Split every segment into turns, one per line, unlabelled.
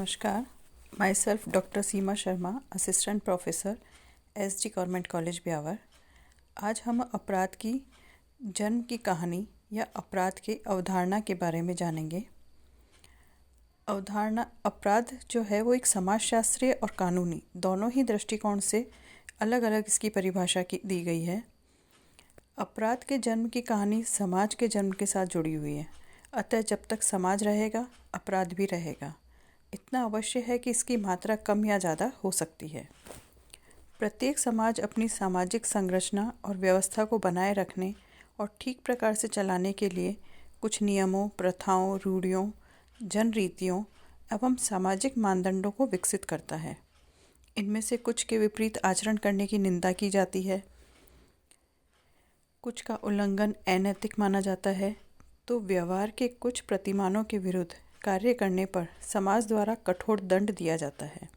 नमस्कार। My self doctor Seema Sharma, assistant professor SG government college Beawar. आज हम अपराध की जन्म की कहानी या अपराध की अवधारणा के बारे में जानेंगे। अवधारणा अपराध जो है वो एक समाजशास्त्रीय और कानूनी दोनों ही दृष्टिकोण से अलग अलग इसकी परिभाषा की दी गई है। अपराध के जन्म की कहानी समाज के जन्म के साथ जुड़ी हुई है, अतः जब तक समाज रहेगा अपराध भी रहेगा। इतना अवश्य है कि इसकी मात्रा कम या ज़्यादा हो सकती है। प्रत्येक समाज अपनी सामाजिक संरचना और व्यवस्था को बनाए रखने और ठीक प्रकार से चलाने के लिए कुछ नियमों, प्रथाओं, रूढ़ियों, जनरीतियों एवं सामाजिक मानदंडों को विकसित करता है। इनमें से कुछ के विपरीत आचरण करने की निंदा की जाती है, कुछ का उल्लंघन अनैतिक माना जाता है, तो व्यवहार के कुछ प्रतिमानों के विरुद्ध कार्य करने पर समाज द्वारा कठोर दंड दिया जाता है।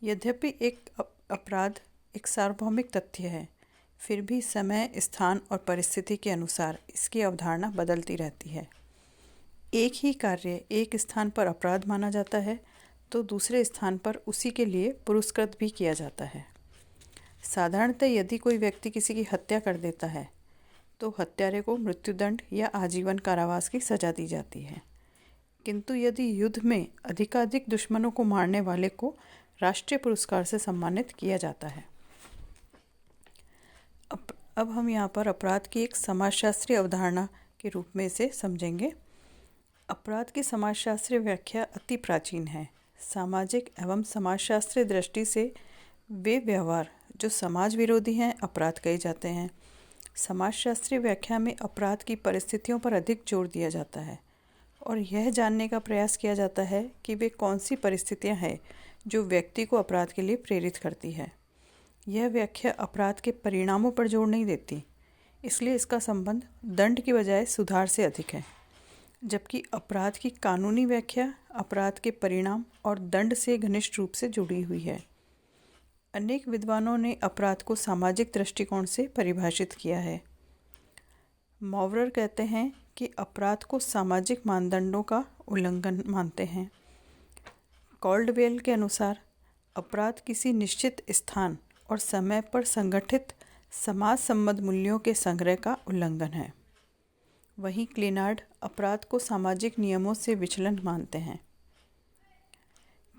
यद्यपि एक अपराध एक सार्वभौमिक तथ्य है, फिर भी समय, स्थान और परिस्थिति के अनुसार इसकी अवधारणा बदलती रहती है। एक ही कार्य एक स्थान पर अपराध माना जाता है तो दूसरे स्थान पर उसी के लिए पुरस्कृत भी किया जाता है। साधारणतः यदि कोई व्यक्ति किसी की हत्या कर देता है तो हत्यारे को मृत्युदंड या आजीवन कारावास की सजा दी जाती है, किंतु यदि युद्ध में अधिकाधिक दुश्मनों को मारने वाले को राष्ट्रीय पुरस्कार से सम्मानित किया जाता है। अब हम यहाँ पर अपराध की एक समाजशास्त्रीय अवधारणा के रूप में इसे समझेंगे। अपराध की समाजशास्त्रीय व्याख्या अति प्राचीन है। सामाजिक एवं समाजशास्त्रीय दृष्टि से वे व्यवहार जो समाज विरोधी हैं अपराध कहे जाते हैं। समाजशास्त्रीय व्याख्या में अपराध की परिस्थितियों पर अधिक जोर दिया जाता है और यह जानने का प्रयास किया जाता है कि वे कौन सी परिस्थितियां हैं जो व्यक्ति को अपराध के लिए प्रेरित करती है। यह व्याख्या अपराध के परिणामों पर जोर नहीं देती, इसलिए इसका संबंध दंड की बजाय सुधार से अधिक है, जबकि अपराध की कानूनी व्याख्या अपराध के परिणाम और दंड से घनिष्ठ रूप से जुड़ी हुई है। अनेक विद्वानों ने अपराध को सामाजिक दृष्टिकोण से परिभाषित किया है। मॉवरर कहते हैं कि अपराध को सामाजिक मानदंडों का उल्लंघन मानते हैं। कॉल्डवेल के अनुसार अपराध किसी निश्चित स्थान और समय पर संगठित समाज संबद्ध मूल्यों के संग्रह का उल्लंघन है। वहीं क्लेनार्ड अपराध को सामाजिक नियमों से विचलन मानते हैं।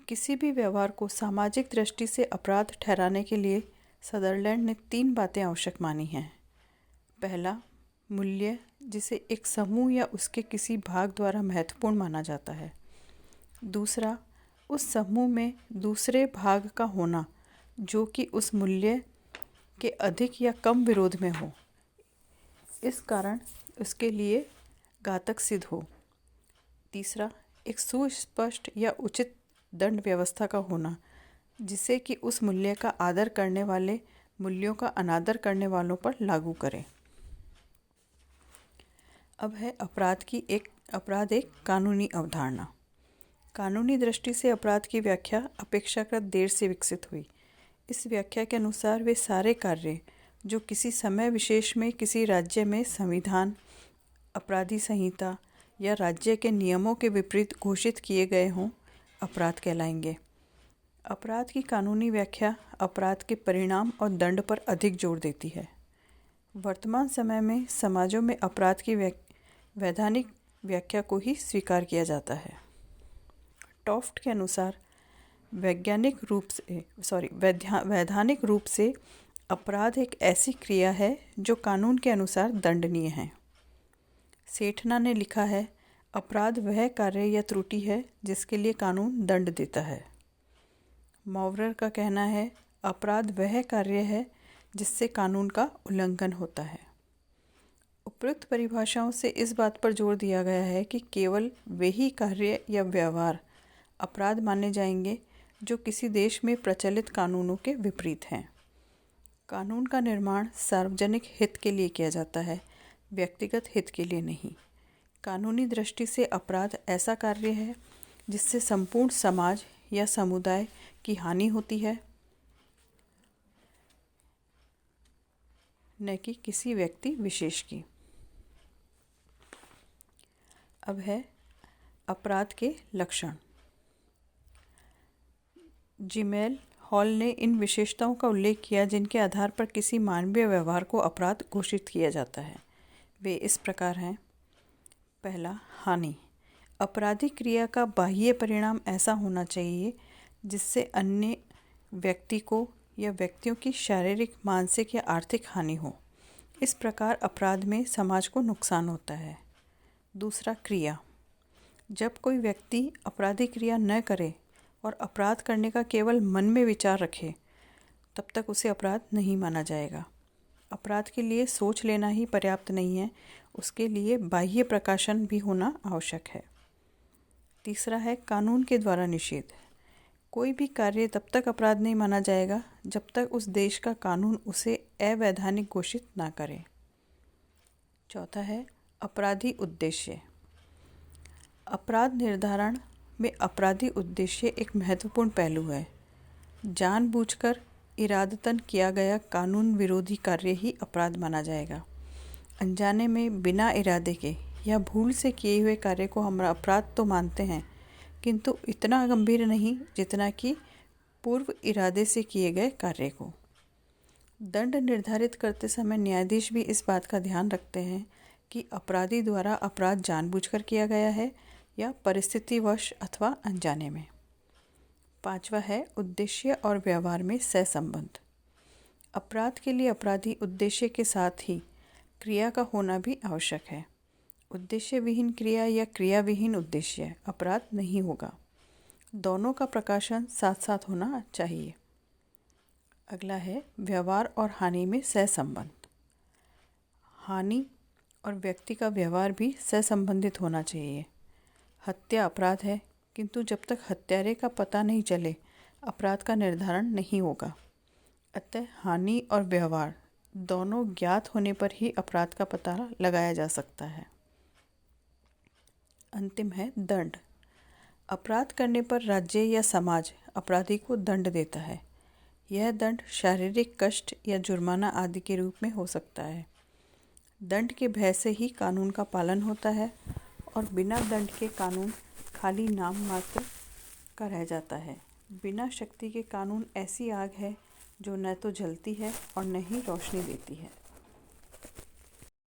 किसी भी व्यवहार को सामाजिक दृष्टि से अपराध ठहराने के लिए सदरलैंड ने 3 बातें आवश्यक मानी हैं। पहला, मूल्य, जिसे एक समूह या उसके किसी भाग द्वारा महत्वपूर्ण माना जाता है। दूसरा, उस समूह में दूसरे भाग का होना जो कि उस मूल्य के अधिक या कम विरोध में हो, इस कारण उसके लिए घातक सिद्ध हो। तीसरा, एक सुस्पष्ट या उचित दंड व्यवस्था का होना जिसे कि उस मूल्य का आदर करने वाले मूल्यों का अनादर करने वालों पर लागू करे। अब है अपराध एक कानूनी अवधारणा। कानूनी दृष्टि से अपराध की व्याख्या अपेक्षाकृत देर से विकसित हुई। इस व्याख्या के अनुसार वे सारे कार्य जो किसी समय विशेष में किसी राज्य में संविधान, अपराधी संहिता या राज्य के नियमों के विपरीत घोषित किए गए हों, अपराध कहलाएंगे। अपराध की कानूनी व्याख्या अपराध के परिणाम और दंड पर अधिक जोर देती है। वर्तमान समय में समाजों में अपराध की वैधानिक व्याख्या को ही स्वीकार किया जाता है। टॉफ्ट के अनुसार वैधानिक रूप से अपराध एक ऐसी क्रिया है जो कानून के अनुसार दंडनीय है। सेठना ने लिखा है, अपराध वह कार्य या त्रुटि है जिसके लिए कानून दंड देता है। मॉवरर का कहना है, अपराध वह कार्य है जिससे कानून का उल्लंघन होता है। उपयुक्त परिभाषाओं से इस बात पर जोर दिया गया है कि केवल वे ही कार्य या व्यवहार अपराध माने जाएंगे जो किसी देश में प्रचलित कानूनों के विपरीत हैं। कानून का निर्माण सार्वजनिक हित के लिए किया जाता है, व्यक्तिगत हित के लिए नहीं। कानूनी दृष्टि से अपराध ऐसा कार्य है जिससे संपूर्ण समाज या समुदाय की हानि होती है, न कि किसी व्यक्ति विशेष की। अब है अपराध के लक्षण। जिमेल हॉल ने इन विशेषताओं का उल्लेख किया जिनके आधार पर किसी मानवीय व्यवहार को अपराध घोषित किया जाता है। वे इस प्रकार हैं। पहला, हानि। आपराधिक क्रिया का बाह्य परिणाम ऐसा होना चाहिए जिससे अन्य व्यक्ति को या व्यक्तियों की शारीरिक, मानसिक या आर्थिक हानि हो। इस प्रकार अपराध में समाज को नुकसान होता है। दूसरा, क्रिया। जब कोई व्यक्ति आपराधिक क्रिया न करे और अपराध करने का केवल मन में विचार रखे, तब तक उसे अपराध नहीं माना जाएगा। अपराध के लिए सोच लेना ही पर्याप्त नहीं है, उसके लिए बाह्य प्रकाशन भी होना आवश्यक है। तीसरा है, कानून के द्वारा निषेध। कोई भी कार्य तब तक अपराध नहीं माना जाएगा जब तक उस देश का कानून उसे अवैधानिक घोषित ना करे। चौथा है, अपराधी उद्देश्य। अपराध निर्धारण में अपराधी उद्देश्य एक महत्वपूर्ण पहलू है। जानबूझकर इरादतन किया गया कानून विरोधी कार्य ही अपराध माना जाएगा। अनजाने में, बिना इरादे के या भूल से किए हुए कार्य को हम अपराध तो मानते हैं, किंतु इतना गंभीर नहीं जितना कि पूर्व इरादे से किए गए कार्य को। दंड निर्धारित करते समय न्यायाधीश भी इस बात का ध्यान रखते हैं कि अपराधी द्वारा अपराध जानबूझकर किया गया है या परिस्थितिवश अथवा अनजाने में। पांचवा है, उद्देश्य और व्यवहार में सहसंबंध। अपराध के लिए अपराधी उद्देश्य के साथ ही क्रिया का होना भी आवश्यक है। उद्देश्य विहीन क्रिया या क्रिया विहीन उद्देश्य अपराध नहीं होगा। दोनों का प्रकाशन साथ साथ होना चाहिए। अगला है, व्यवहार और हानि में सहसंबंध। हानि और व्यक्ति का व्यवहार भी सहसंबंधित होना चाहिए। हत्या अपराध है, किंतु जब तक हत्यारे का पता नहीं चले अपराध का निर्धारण नहीं होगा। अतः हानि और व्यवहार दोनों ज्ञात होने पर ही अपराध का पता लगाया जा सकता है। अंतिम है, दंड। अपराध करने पर राज्य या समाज अपराधी को दंड देता है। यह दंड शारीरिक कष्ट या जुर्माना आदि के रूप में हो सकता है। दंड के भय से ही कानून का पालन होता है और बिना दंड के कानून खाली नाम मात्र का रह जाता है। बिना शक्ति के कानून ऐसी आग है जो न तो जलती है और न ही रोशनी देती है।